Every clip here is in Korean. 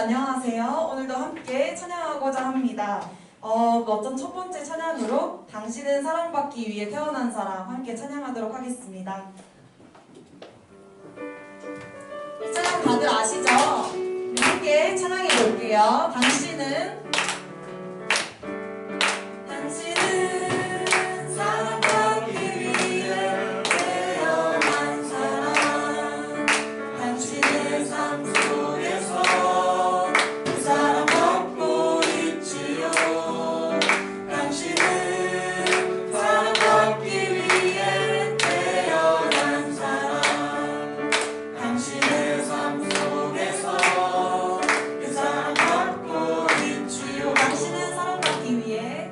안녕하세요. 오늘도 함께 찬양하고자 합니다. 어떤 첫 번째 찬양으로 당신은 사랑받기 위해 태어난 사람 함께 찬양하도록 하겠습니다. 이 찬양 다들 아시죠? 함께 찬양해 볼게요. 당신은 사랑받기 위해 태어난 사람. 당신의 삶 속에서 그 사랑받고 있지요. 당신은 사랑받기 위해 태어난 사람. 당신의 삶 속에서 그 사랑받고 있지요. 당신은 사랑받기 위해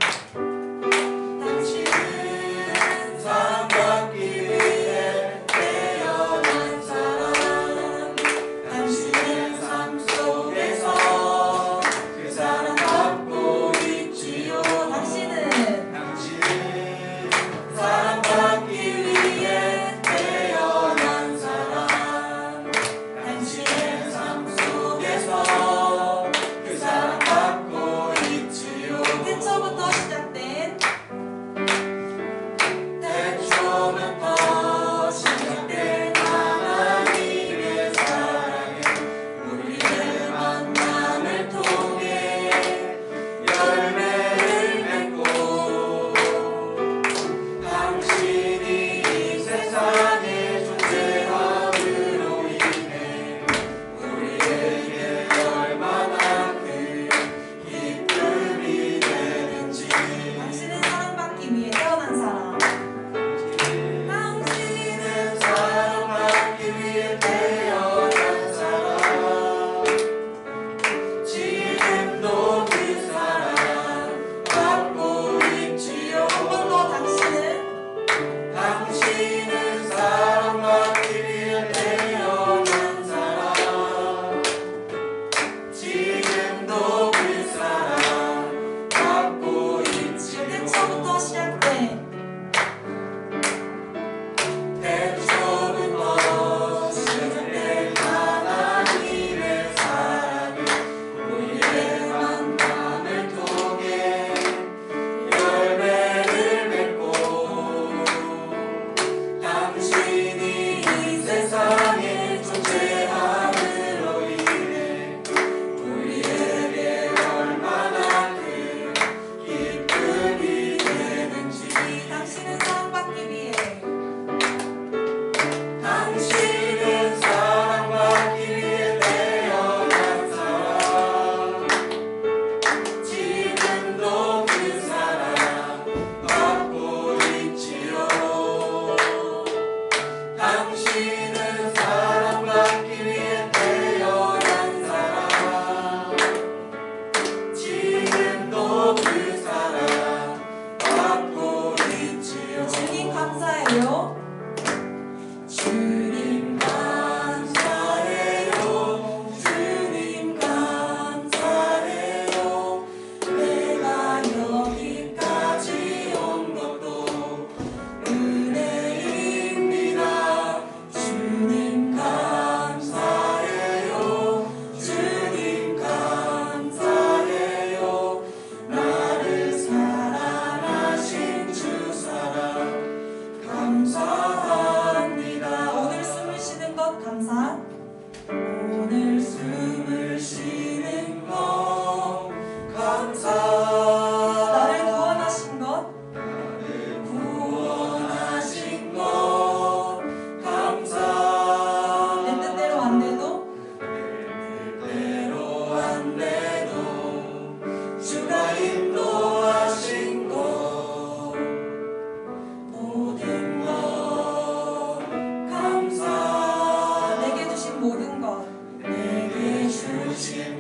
모든 것 내게 주신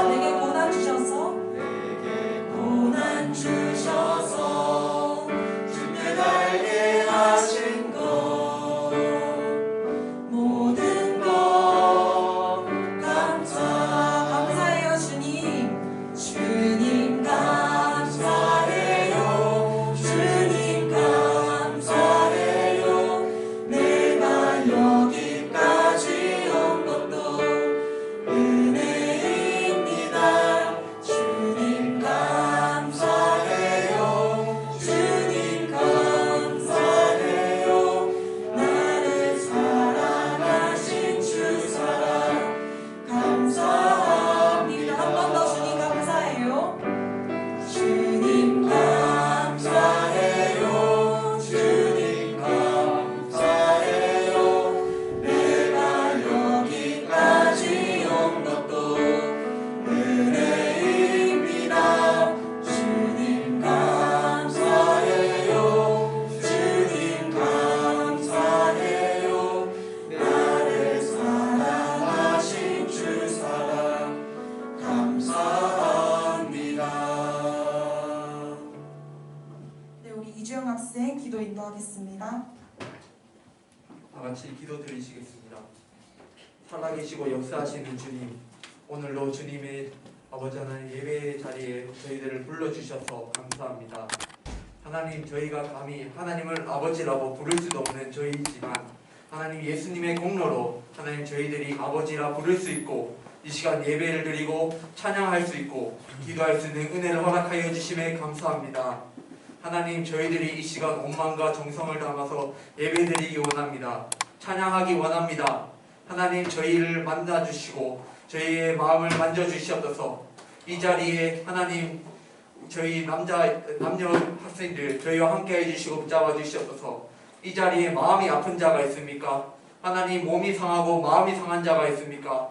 내게 고난 주셔서 주께 달게 하신 것 모든 것 감사해요 주님. 주님 감사해요. 주님 감사해요. 내가 여기까지 온 것도 은혜입니다. 주님 감사해요. 주님 감사해요. 나를 사랑하신 주 사랑 감사합니다. 한 번 더 주님 감사해요. 주님 감사해요. 주님 감사해요. 내가 여기까지 온 것도 은혜입니다. 주님 감사해요. 주님 감사해요. 나를 사랑하신 주 사랑 감사합니다. 네, 우리 이주영 학생 기도 인도하겠습니다. 다 같이 기도드리시겠습니다. 살아계시고 역사하시는 주님, 오늘도 주님의 아버지 하나님 예배 자리에 저희들을 불러주셔서 감사합니다. 하나님, 저희가 감히 하나님을 아버지라고 부를 수도 없는 저희이지만 하나님 예수님의 공로로 하나님 저희들이 아버지라 부를 수 있고 이 시간 예배를 드리고 찬양할 수 있고 기도할 수 있는 은혜를 허락하여 주심에 감사합니다. 하나님, 저희들이 이 시간 온 마음과 정성을 담아서 예배드리기 원합니다. 찬양하기 원합니다. 하나님, 저희를 만나주시고 저희의 마음을 만져주시옵소서. 이 자리에 하나님 저희 남녀 학생들 저희와 함께 해주시고 붙잡아 주시옵소서. 이 자리에 마음이 아픈 자가 있습니까? 하나님, 몸이 상하고 마음이 상한 자가 있습니까?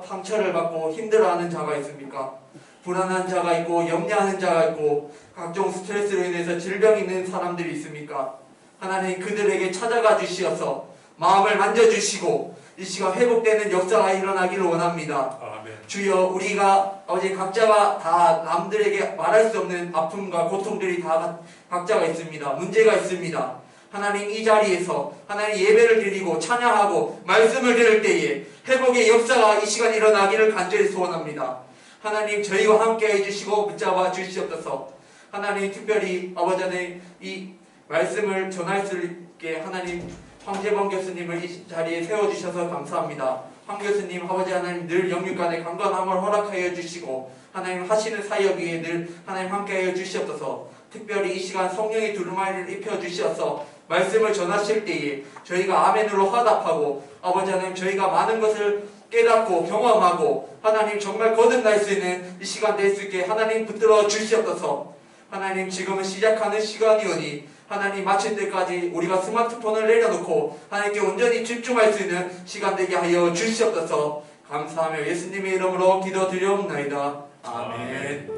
상처를 받고 힘들어하는 자가 있습니까? 불안한 자가 있고 염려하는 자가 있고 각종 스트레스로 인해서 질병이 있는 사람들이 있습니까? 하나님, 그들에게 찾아가 주시어서 마음을 만져주시고 이 시간 회복되는 역사가 일어나기를 원합니다. 아멘. 주여, 우리가 어제 각자가 다 남들에게 말할 수 없는 아픔과 고통들이 다 각자가 있습니다. 문제가 있습니다. 하나님, 이 자리에서 하나님 예배를 드리고 찬양하고 말씀을 들을 때에 회복의 역사가 이 시간 일어나기를 간절히 소원합니다. 하나님, 저희와 함께 해주시고 붙잡아 주시옵소서. 하나님, 특별히 아버지 하나님 이 말씀을 전할 수 있게 하나님 황재범 교수님을 이 자리에 세워주셔서 감사합니다. 황 교수님, 아버지 하나님 늘 영육간의 강건함을 허락하여 주시고 하나님 하시는 사역 위에 늘 하나님 함께하여 주시옵소서. 특별히 이 시간 성령의 두루마리를 입혀주셔서 말씀을 전하실 때에 저희가 아멘으로 화답하고 아버지 하나님 저희가 많은 것을 깨닫고 경험하고 하나님 정말 거듭날 수 있는 이 시간 될 수 있게 하나님 붙들어 주시옵소서. 하나님, 지금은 시작하는 시간이오니 하나님 마칠 때까지 우리가 스마트폰을 내려놓고 하나님께 온전히 집중할 수 있는 시간 되게 하여 주시옵소서. 감사하며 예수님의 이름으로 기도드리옵나이다. 아멘.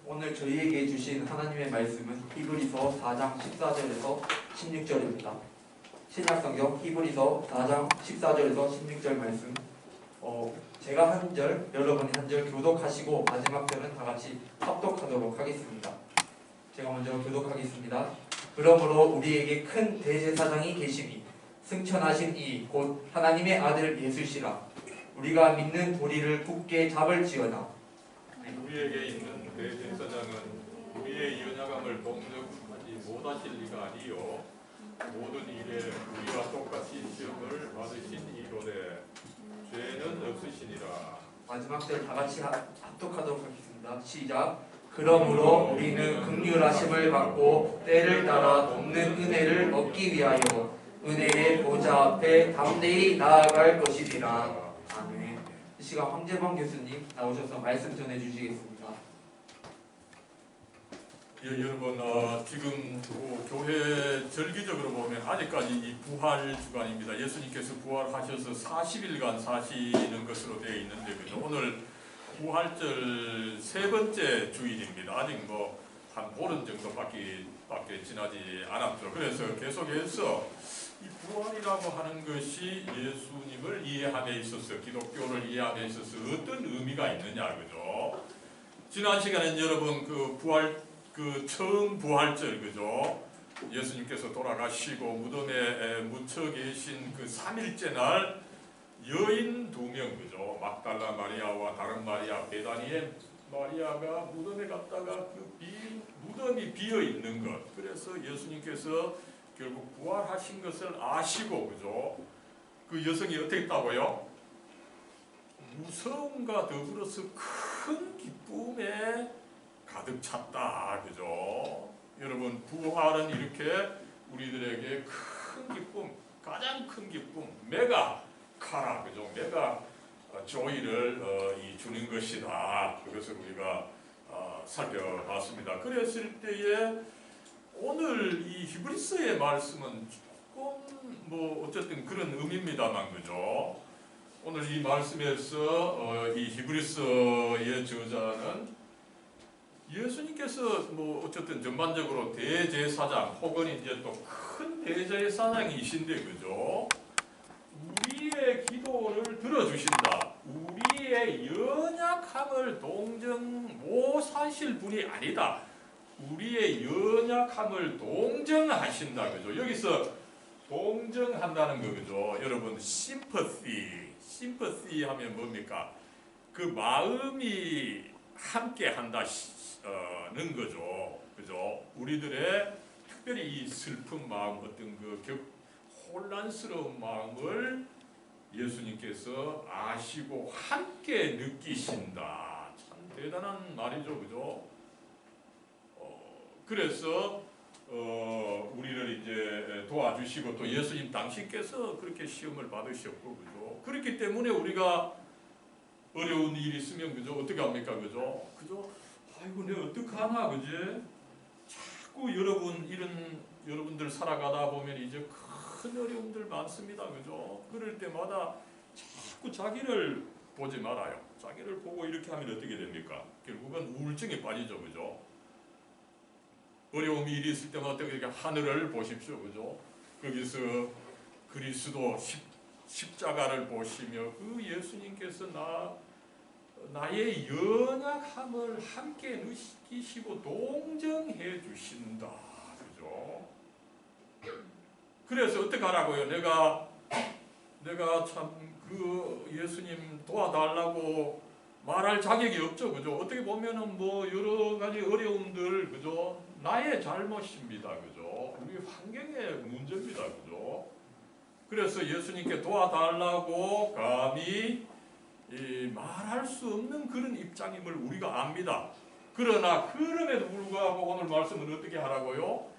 오늘 저희에게 주신 하나님의 말씀은 히브리서 4장 14절에서 16절입니다. 신약성경 히브리서 4장 14절에서 16절 말씀, 제가 한 절, 여러분이 한 절 교독하시고 마지막 절은 다 같이 합독하도록 하겠습니다. 제가 먼저 교독하겠습니다. 그러므로 우리에게 큰 대제사장이 계시니 승천하신 이 곧 하나님의 아들 예수시라. 우리가 믿는 도리를 굳게 잡을지어다. 우리에게 있는 대제사장은 우리의 연약함을 동정하지 못하실 리가 아니요 모든 일에 우리와 똑같이 시험을 받으신 이로되 죄는 없으시니라. 마지막 절 다 같이 합독하도록 하겠습니다. 시작. 그러므로 우리는 긍휼하심을 받고 때를 따라 돕는 은혜를 얻기 위하여 은혜의 보좌 앞에 담대히 나아갈 것이리라. 아멘. 이 시간 황재범 교수님 나오셔서 말씀 전해주시겠습니다. 여러분 지금 교회 절기적으로 보면 아직까지 이 부활 주간입니다. 예수님께서 부활하셔서 40일간 사시는 것으로 되어 있는데 그죠? 오늘 부활절 세 번째 주일입니다. 아직 뭐 한 보름 정도밖에 지나지 않았죠. 그래서 계속해서 이 부활이라고 하는 것이 예수님을 이해함에 있어서 기독교를 이해함에 있어서 어떤 의미가 있느냐 그죠? 지난 시간엔 여러분 그 부활 처음 부활절 그죠? 예수님께서 돌아가시고 무덤에 묻혀 계신 그 3일째 날 여인 2명 그죠? 막달라 마리아와 다른 마리아 베다니의 마리아가 무덤에 갔다가 무덤이 비어 있는 것. 그래서 예수님께서 결국 부활하신 것을 아시고 그죠? 그 여성이 어떻게 했다고요? 무서움과 더불어서 큰 기쁨에 가득 찼다. 그죠? 여러분 부활은 이렇게 우리들에게 큰 기쁨, 가장 큰 기쁨, 메가 카라 그죠? 메가 조이를 주는 것이다. 그것을 우리가 살펴봤습니다. 그랬을 때에 오늘 이 히브리서의 말씀은 조금 뭐 어쨌든 그런 의미입니다만 그죠? 오늘 이 말씀에서 이 히브리서의 저자는 예수님께서 뭐 어쨌든 전반적으로 대제사장 혹은 이제 또 큰 대제사장이신데 그죠? 우리의 기도를 들어주신다. 우리의 연약함을 모사실 분이 아니다. 우리의 연약함을 동정하신다. 그죠? 여기서 동정한다는 거 그죠? 여러분 심퍼시 하면 뭡니까? 그 마음이 함께 한다는 거죠. 그죠? 우리들의 특별히 이 슬픈 마음 어떤 그 혼란스러운 마음을 예수님께서 아시고 함께 느끼신다. 참 대단한 말이죠. 그죠? 그래서 우리를 이제 도와주시고 또 예수님 당신께서 그렇게 시험을 받으셨고 그죠? 그렇기 때문에 우리가 어려운 일이 있으면 그죠? 어떻게 합니까? 그죠? 그죠? 아이고 내가 어떡하나 그지? 자꾸 여러분들 살아가다 보면 이제 큰 어려움들 많습니다. 그죠? 그럴 때마다 자꾸 자기를 보지 말아요. 자기를 보고 이렇게 하면 어떻게 됩니까? 결국은 우울증에 빠지죠. 그죠? 어려움이 일이 있을 때마다 어떻게 하늘을 보십시오. 그죠? 거기서 그리스도 십자가를 보시며 그 예수님께서 나의 연약함을 함께 느끼시고 동정해 주신다. 그죠? 그래서 어떻게 하라고요? 내가 참 그 예수님 도와달라고 말할 자격이 없죠. 그죠? 어떻게 보면은 뭐 여러 가지 어려움들 그죠? 나의 잘못입니다. 그죠? 우리 환경의 문제입니다. 그죠? 그래서 예수님께 도와달라고 감히 말할 수 없는 그런 입장임을 우리가 압니다. 그러나 그럼에도 불구하고 오늘 말씀은 어떻게 하라고요?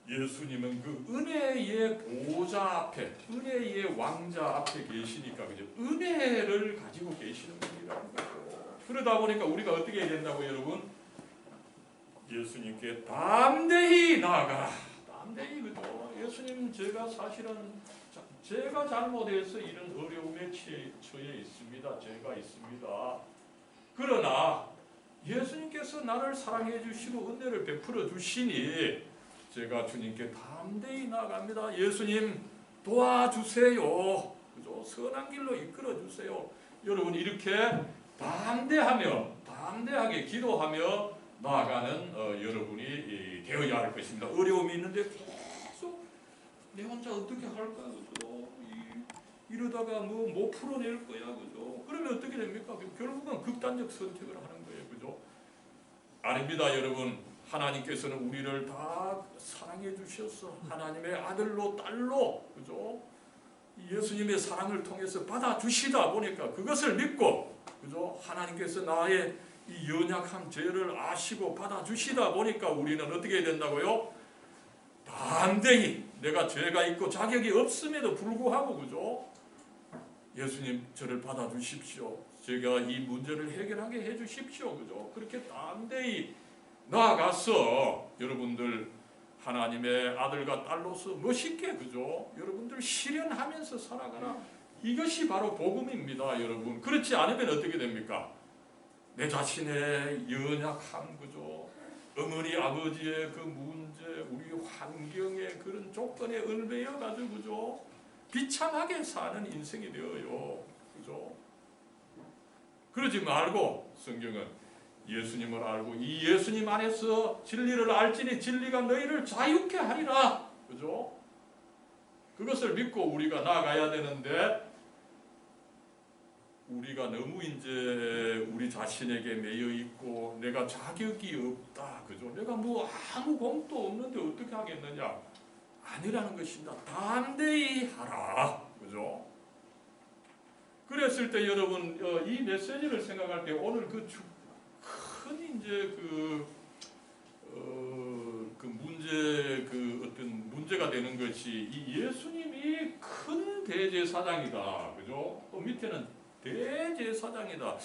예수님은 그 은혜의 보좌 앞에, 은혜의 왕자 앞에 계시니까 그죠? 은혜를 가지고 계시는 분이라는 거죠. 그러다 보니까 우리가 어떻게 해야 된다고 여러분? 예수님께 담대히 나아가라. 담대히 그죠? 예수님 제가 사실은 제가 잘못해서 이런 어려움에 처해 있습니다. 제가 있습니다. 그러나 예수님께서 나를 사랑해 주시고 은혜를 베풀어 주시니 제가 주님께 담대히 나아갑니다. 예수님 도와주세요. 그죠? 선한 길로 이끌어 주세요. 여러분 이렇게 담대하게 기도하며 나아가는 여러분이 되어야 할 것입니다. 어려움이 있는데 계속 내 혼자 어떻게 할까? 그죠? 이러다가 뭐 못 풀어낼 거야. 그죠? 그러면 어떻게 됩니까? 결국은 극단적 선택을 하는 거예요. 그죠? 아닙니다, 여러분. 하나님께서는 우리를 다 사랑해 주셔서 하나님의 아들로 딸로 그죠? 예수님의 사랑을 통해서 받아 주시다 보니까 그것을 믿고 그죠? 하나님께서 나의 이 연약한 죄를 아시고 받아 주시다 보니까 우리는 어떻게 해야 된다고요? 담대히 내가 죄가 있고 자격이 없음에도 불구하고 그죠? 예수님 저를 받아 주십시오. 제가 이 문제를 해결하게 해 주십시오. 그죠? 그렇게 담대히 나아가서 여러분들 하나님의 아들과 딸로서 멋있게 그죠? 여러분들 실현하면서 살아가라. 이것이 바로 복음입니다, 여러분. 그렇지 않으면 어떻게 됩니까? 내 자신의 연약함 그죠? 어머니 아버지의 그 문제, 우리 환경의 그런 조건에 얽매여 가지고 그죠? 비참하게 사는 인생이 되어요. 그죠? 그러지 말고 성경은 예수님을 알고 이 예수님 안에서 진리를 알지니 진리가 너희를 자유케 하리라. 그죠? 그것을 믿고 우리가 나아가야 되는데 우리가 너무 이제 우리 자신에게 매여 있고 내가 자격이 없다. 그죠? 내가 뭐 아무 공도 없는데 어떻게 하겠느냐? 아니라는 것입니다. 담대히 하라. 그죠? 그랬을 때 여러분 이 메시지를 생각할 때 오늘 큰 이제 그 문제 어떤 문제가 되는 것이 이 예수님이 큰 대제사장이다. 그죠? 또 밑에는 대제사장이다.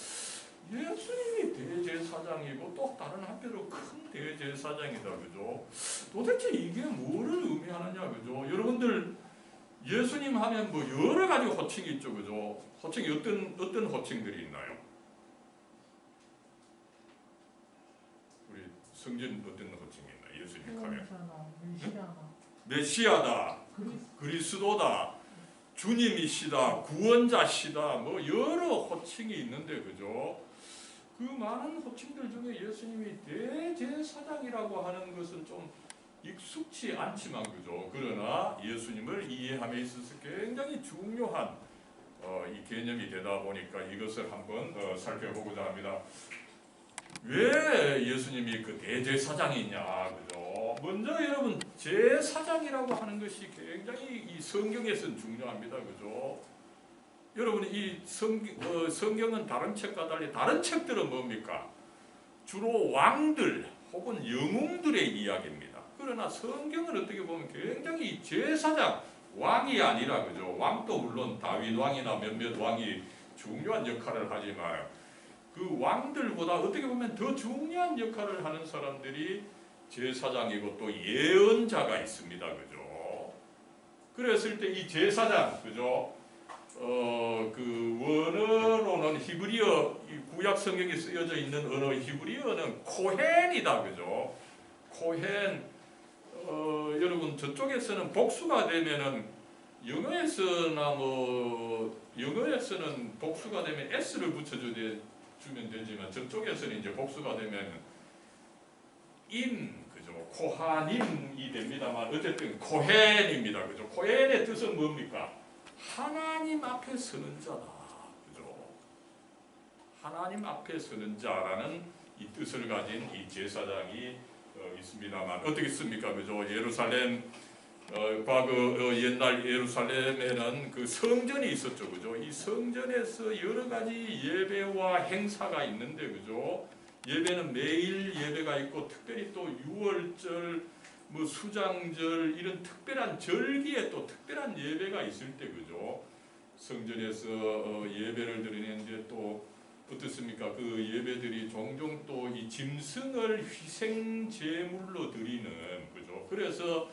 예수님이 대제사장이고 또 다른 한편으로 큰 대제사장이다. 그죠? 도대체 이게 뭐를 의미하느냐. 그죠? 여러분들 예수님 하면 뭐 여러 가지 호칭이 있죠. 그죠? 호칭이 어떤 호칭들이 있나요? 우리 성전 어떤 호칭이 있나요? 예수님 하면 메시아다, 그리스도다, 주님이시다, 구원자시다, 뭐 여러 호칭이 있는데 그죠? 그 많은 호칭들 중에 예수님이 대제사장이라고 하는 것은 좀 익숙치 않지만 그죠? 그러나 예수님을 이해함에 있어서 굉장히 중요한 이 개념이 되다 보니까 이것을 한번 살펴보고자 합니다. 왜 예수님이 그 대제사장이냐, 그죠? 먼저 여러분 제사장이라고 하는 것이 굉장히 이 성경에서는 중요합니다, 그죠? 여러분 이 성경은 다른 책과 달리 다른 책들은 뭡니까? 주로 왕들 혹은 영웅들의 이야기입니다. 그러나 성경은 어떻게 보면 굉장히 제사장, 왕이 아니라 그죠? 왕도 물론 다윗 왕이나 몇몇 왕이 중요한 역할을 하지만 그 왕들보다 어떻게 보면 더 중요한 역할을 하는 사람들이 제사장이고 또 예언자가 있습니다. 그죠? 그랬을 때 이 제사장, 그죠? 그 원어로는 히브리어, 구약 성경에 쓰여져 있는 언어 히브리어는 코헨이다. 그죠? 코헨, 여러분 저쪽에서는 복수가 되면은 영어에서는 복수가 되면 s를 붙여주면 되지만 저쪽에서는 이제 복수가 되면 그죠? 코하님이 됩니다만 어쨌든 코헨입니다. 그죠? 코헨의 뜻은 뭡니까? 하나님 앞에 서는 자다. 그죠? 하나님 앞에 서는 자라는 이 뜻을 가진 이 제사장이 있습니다만 어떻게 씁니까? 그죠? 예루살렘 과거 옛날 예루살렘에는 그 성전이 있었죠. 그죠? 이 성전에서 여러 가지 예배와 행사가 있는데 그죠? 예배는 매일 예배가 있고 특별히 또 유월절 뭐 수장절 이런 특별한 절기에 또 특별한 예배가 있을 때 그죠? 성전에서 예배를 드리는데 또 어떻습니까? 그 예배들이 종종 또 이 짐승을 희생 제물로 드리는 그죠? 그래서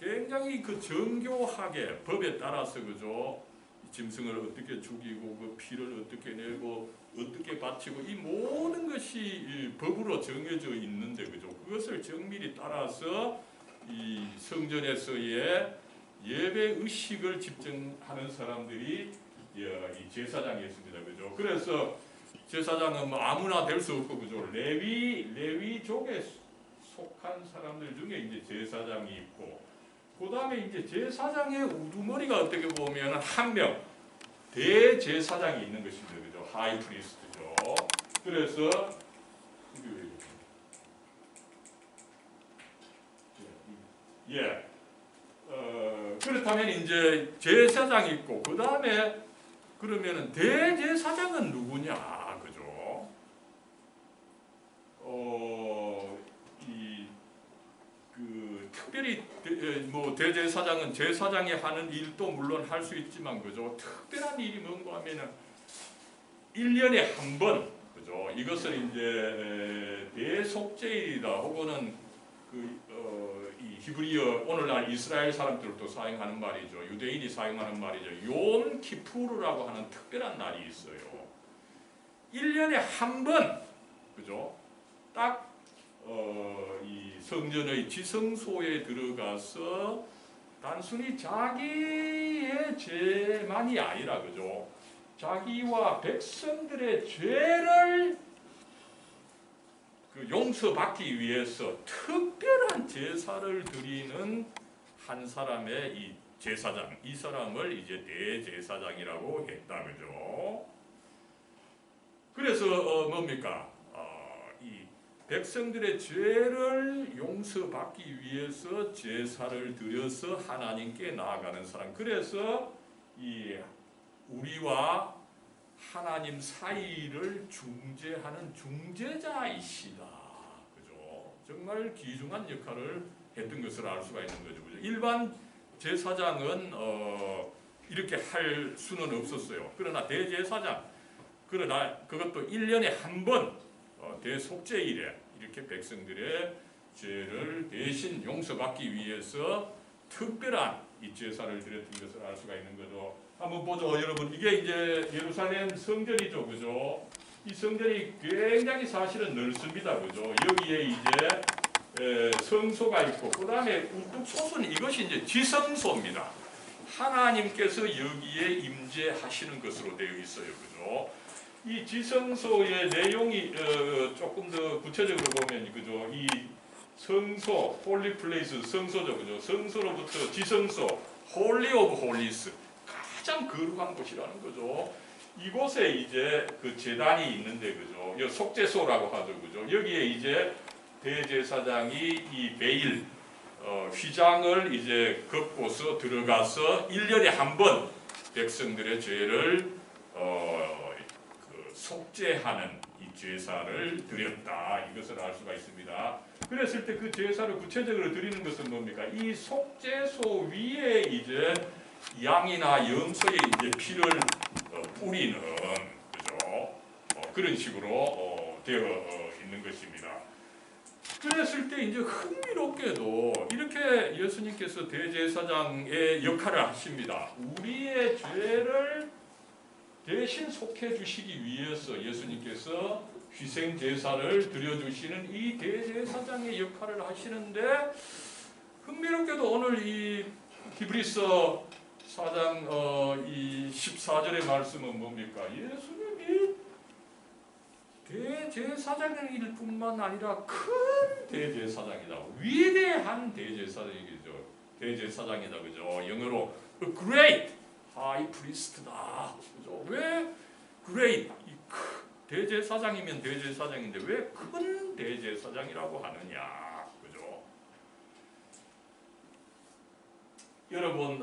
굉장히 그 정교하게 법에 따라서 그죠? 짐승을 어떻게 죽이고 그 피를 어떻게 내고 어떻게 바치고 이 모든 것이 법으로 정해져 있는데 그죠? 그것을 정밀히 따라서 이 성전에서의 예배 의식을 집정하는 사람들이 이 제사장이었습니다. 그죠? 그래서 제사장은 뭐 아무나 될 수 없고 그죠? 레위족에 속한 사람들 중에 이제 제사장이 있고 그 다음에 이제 제사장의 우두머리가 어떻게 보면 한 명 대제사장이 있는 것입니다. 그죠? 하이프리스트죠. 그래서 그렇다면 이제 제사장이 있고 그 다음에 그러면은 대제사장은 누구냐, 그죠? 특별히 뭐 대제사장은 제사장이 하는 일도 물론 할 수 있지만 그죠? 특별한 일이 뭔가 하면은 1년에 한 번 그죠? 이것을 이제 대속죄일이다 혹은 이 히브리어 오늘날 이스라엘 사람들도 사용하는 말이죠. 유대인이 사용하는 말이죠. 욤 키푸르라고 하는 특별한 날이 있어요. 1년에 한 번, 그죠? 딱 이 성전의 지성소에 들어가서 단순히 자기의 죄만이 아니라, 그죠? 자기와 백성들의 죄를 용서받기 위해서 특별한 제사를 드리는 한 사람의 이 제사장, 이 사람을 이제 대제사장이라고 했다, 그죠? 그래서 뭡니까? 이 백성들의 죄를 용서받기 위해서 제사를 드려서 하나님께 나아가는 사람. 그래서 이 우리와 하나님 사이를 중재하는 중재자이시다. 그죠? 정말 귀중한 역할을 했던 것을 알 수가 있는 거죠. 그죠? 일반 제사장은 이렇게 할 수는 없었어요. 그러나 대제사장, 그러나 그것도 1년에 한 번 대속죄일에 이렇게 백성들의 죄를 대신 용서받기 위해서 특별한 이 제사를 드렸던 것을 알 수가 있는 거죠. 한번 보죠, 여러분. 이게 이제 예루살렘 성전이죠, 그죠? 이 성전이 굉장히 사실은 넓습니다, 그죠? 여기에 이제 성소가 있고, 그 다음에 우뚝 솟은 이것이 이제 지성소입니다. 하나님께서 여기에 임재하시는 것으로 되어 있어요, 그죠? 이 지성소의 내용이 조금 더 구체적으로 보면, 그죠? 이 성소, 홀리 플레이스, 성소죠, 그죠? 성소로부터 지성소, 홀리 오브 홀리스, 가장 거룩한 곳이라는 거죠. 이곳에 이제 그 제단이 있는데, 그죠? 이 속죄소라고 하죠, 그죠? 여기에 이제 대제사장이 이 베일 휘장을 이제 걷고서 들어가서 1년에 한 번 백성들의 죄를 속죄하는 이 제사를 드렸다. 이것을 알 수가 있습니다. 그랬을 때 그 제사를 구체적으로 드리는 것은 뭡니까? 이 속죄소 위에 이제 양이나 염소의 이제 피를 뿌리는, 그죠? 그런 식으로 되어 있는 것입니다. 그랬을 때 이제 흥미롭게도 이렇게 예수님께서 대제사장의 역할을 하십니다. 우리의 죄를 대신 속해 주시기 위해서 예수님께서 희생 제사를 드려주시는 이 대제사장의 역할을 하시는데, 흥미롭게도 오늘 이 히브리서 4장 이 14절의 말씀은 뭡니까? 예수님이 대제사장일 뿐만 아니라 큰 대제사장이다. 위대한 대제사장이죠. 대제사장이다, 그죠? 영어로 a great high priest다. 그죠? 왜 great? 대제사장이면 대제사장인데 왜 큰 대제사장이라고 하느냐, 그죠? 여러분,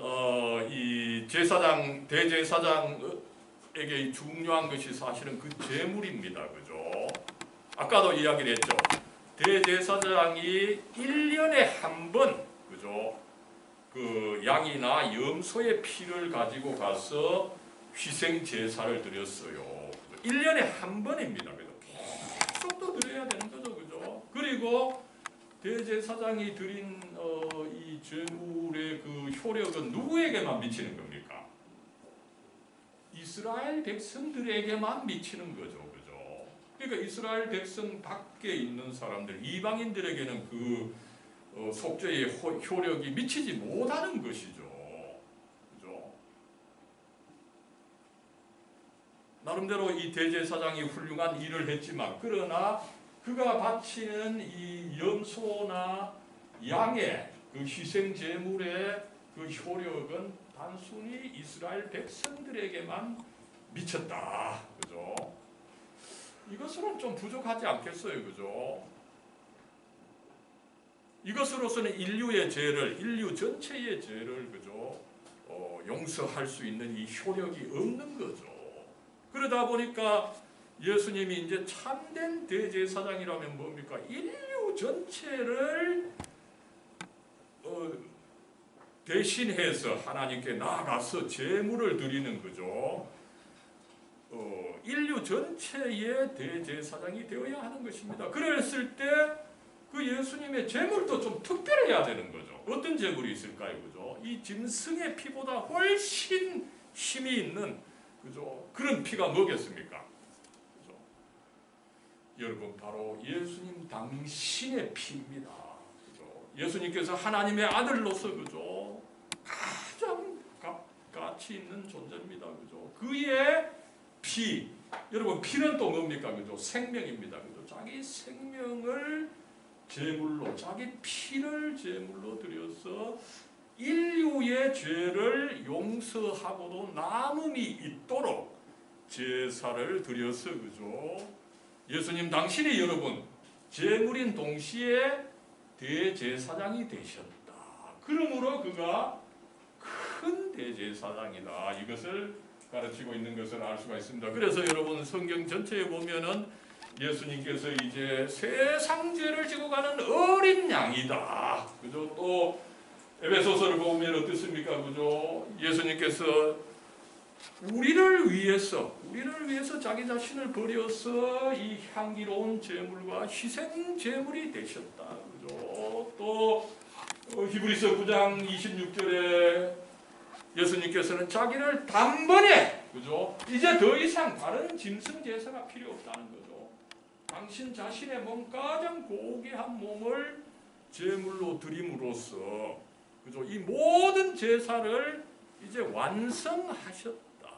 이 제사장, 대제사장에게 중요한 것이 사실은 그 제물입니다, 그죠? 아까도 이야기를 했죠. 대제사장이 1년에 한 번, 그죠? 그 양이나 염소의 피를 가지고 가서 희생 제사를 드렸어요. 1년에 한 번입니다. 그죠? 계속 또 드려야 되는 거죠, 그죠? 그리고 대제사장이 드린 이 제물의 그 효력은 누구에게만 미치는 겁니까? 이스라엘 백성들에게만 미치는 거죠, 그죠? 그러니까 이스라엘 백성 밖에 있는 사람들, 이방인들에게는 그 속죄의 효력이 미치지 못하는 것이죠. 그죠? 나름대로 이 대제사장이 훌륭한 일을 했지만, 그러나 그가 바치는 이 염소나 양의 그 희생 제물의 그 효력은 단순히 이스라엘 백성들에게만 미쳤다. 그죠? 이것으로는 좀 부족하지 않겠어요, 그죠? 이것으로서는 인류의 죄를, 인류 전체의 죄를, 그죠? 용서할 수 있는 이 효력이 없는 거죠. 그러다 보니까 예수님이 이제 참된 대제사장이라면 뭡니까? 인류 전체를 대신해서 하나님께 나아가서 제물을 드리는 거죠. 인류 전체의 대제사장이 되어야 하는 것입니다. 그랬을 때 그 예수님의 제물도 좀 특별해야 되는 거죠. 어떤 제물이 있을까요? 그죠? 이 짐승의 피보다 훨씬 힘이 있는, 그죠? 그런 피가 뭐겠습니까? 그죠? 여러분, 바로 예수님 당신의 피입니다. 그죠? 예수님께서 하나님의 아들로서, 그죠? 가장 가치 있는 존재입니다. 그죠? 그의 피, 여러분, 피는 또 뭡니까? 그죠? 생명입니다. 그죠? 자기 생명을 제물로, 자기 피를 제물로 드려서 인류의 죄를 용서하고도 남음이 있도록 제사를 드려서, 그죠? 예수님 당신이 여러분 제물인 동시에 대제사장이 되셨다. 그러므로 그가 큰 대제사장이다. 이것을 가르치고 있는 것을 알 수가 있습니다. 그래서 여러분 성경 전체에 보면은 예수님께서 이제 세상 죄를 지고 가는 어린 양이다. 그죠? 또 에베소서를 보면 어떻습니까? 그죠? 예수님께서 우리를 위해서 자기 자신을 버려서 이 향기로운 제물과 희생 제물이 되셨다. 그죠? 또 히브리서 9장 26절에 예수님께서는 자기를 단번에, 그죠? 이제 더 이상 다른 짐승 제사가 필요 없다는 거죠. 당신 자신의 몸, 가장 고귀한 몸을 제물로 드림으로써, 그죠? 이 모든 제사를 이제 완성하셨다.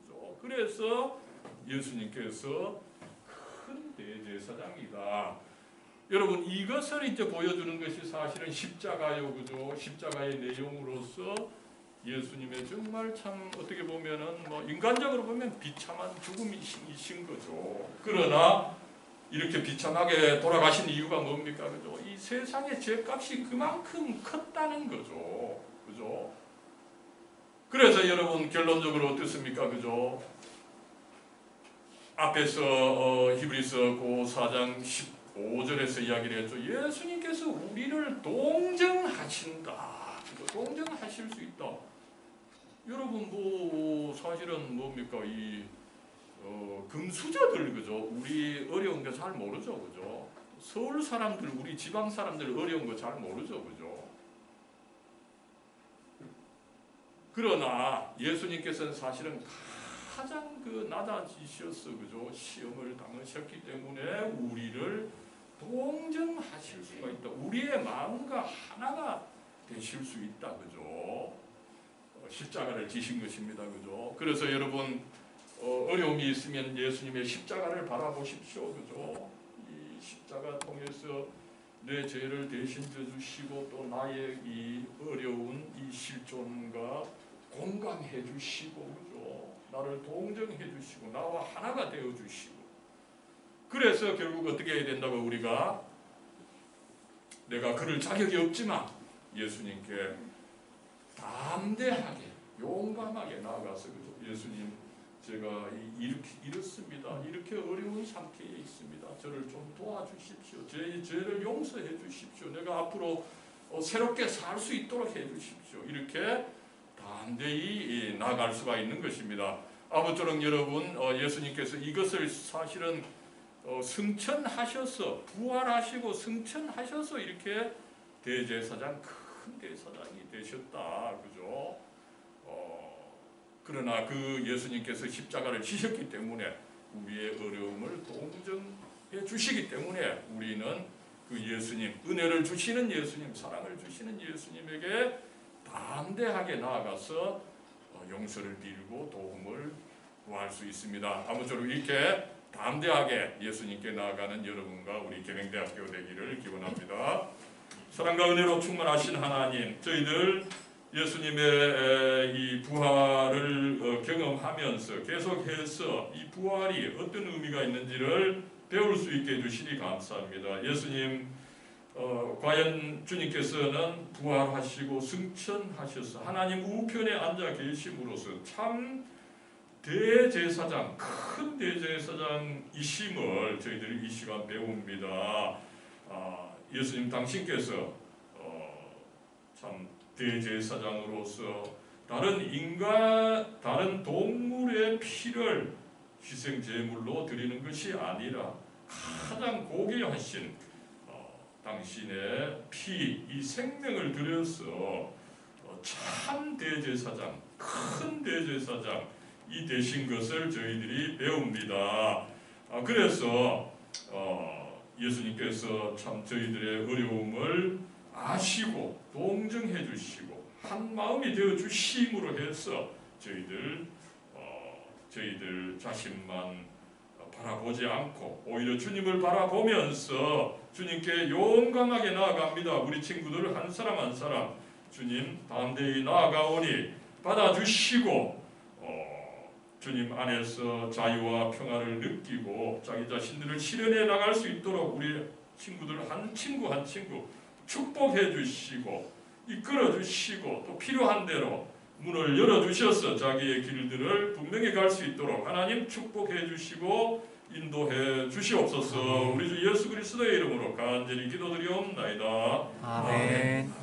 그죠? 그래서 예수님께서 큰 대제사장이다. 여러분, 이것을 이제 보여주는 것이 사실은 십자가요, 그죠? 십자가의 내용으로서 예수님의 정말 참 어떻게 보면은 뭐 인간적으로 보면 비참한 죽음이신 거죠. 그러나 이렇게 비참하게 돌아가신 이유가 뭡니까? 그죠? 이 세상의 죄값이 그만큼 컸다는 거죠. 그죠? 그래서 여러분 결론적으로 어떻습니까? 그죠? 앞에서 히브리서 4장 15절에서 이야기를 했죠. 예수님께서 우리를 동정하신다. 그죠? 동정하실 수 있다. 여러분 뭐 사실은 뭡니까? 이 금수저들, 그죠? 우리 어려운 거 잘 모르죠, 그죠? 서울 사람들, 우리 지방 사람들 어려운 거 잘 모르죠, 그죠? 그러나 예수님께서는 사실은 가장 낮아지셔서, 그죠? 시험을 당하셨기 때문에 우리를 동정하실 수가 있다. 우리의 마음과 하나가 되실 수 있다, 그죠? 십자가를 지신 것입니다, 그죠? 그래서 여러분 어려움이 있으면 예수님의 십자가를 바라보십시오. 그죠? 이 십자가 통해서 내 죄를 대신 져주시고 또 나의 이 어려운 이 실존과 공감해 주시고, 그죠? 나를 동정해 주시고 나와 하나가 되어 주시고, 그래서 결국 어떻게 해야 된다고? 우리가 내가 그럴 자격이 없지만 예수님께 담대하게 용감하게 나아가서, 그죠? 예수님, 제가 이렇습니다. 이렇게 어려운 상태에 있습니다. 저를 좀 도와주십시오. 제 죄를 용서해 주십시오. 내가 앞으로 새롭게 살 수 있도록 해 주십시오. 이렇게 담대히 나아갈 수가 있는 것입니다. 아무쪼록 여러분, 예수님께서 이것을 사실은 승천하셔서, 부활하시고 승천하셔서 이렇게 대제사장, 큰 대제사장이 되셨다. 그죠? 그러나 그 예수님께서 십자가를 지셨기 때문에 우리의 어려움을 동정해 주시기 때문에 우리는 그 예수님, 은혜를 주시는 예수님, 사랑을 주시는 예수님에게 담대하게 나아가서 용서를 빌고 도움을 구할 수 있습니다. 아무쪼록 이렇게 담대하게 예수님께 나아가는 여러분과 우리 계명대학교 되기를 기원합니다. 사랑과 은혜로 충만하신 하나님, 저희들 예수님의 이 부활을 경험하면서 계속해서 이 부활이 어떤 의미가 있는지를 배울 수 있게 해주시니 감사합니다. 예수님, 과연 주님께서는 부활하시고 승천하셔서 하나님 우편에 앉아 계심으로써 참 대제사장, 큰 대제사장이심을 저희들이 이 시간 배웁니다. 예수님 당신께서 참 대제사장으로서 다른 동물의 피를 희생 제물로 드리는 것이 아니라 가장 고귀하신 당신의 피, 이 생명을 들여서 참 대제사장, 큰 대제사장 이 되신 것을 저희들이 배웁니다. 그래서 예수님께서 참 저희들의 어려움을 아시고 동정해 주시고 한 마음이 되어 주심으로 해서 저희들 자신만 바라보지 않고 오히려 주님을 바라보면서 주님께 용감하게 나아갑니다. 우리 친구들 한 사람 한 사람 주님 담대히 나아가오니 받아주시고 주님 안에서 자유와 평화를 느끼고 자기 자신들을 실현해 나갈 수 있도록 우리 친구들 한 친구 한 친구 축복해 주시고 이끌어 주시고 또 필요한 대로 문을 열어주셔서 자기의 길들을 분명히 갈 수 있도록 하나님 축복해 주시고 인도해 주시옵소서. 우리 주 예수 그리스도의 이름으로 간절히 기도드리옵나이다. 아멘.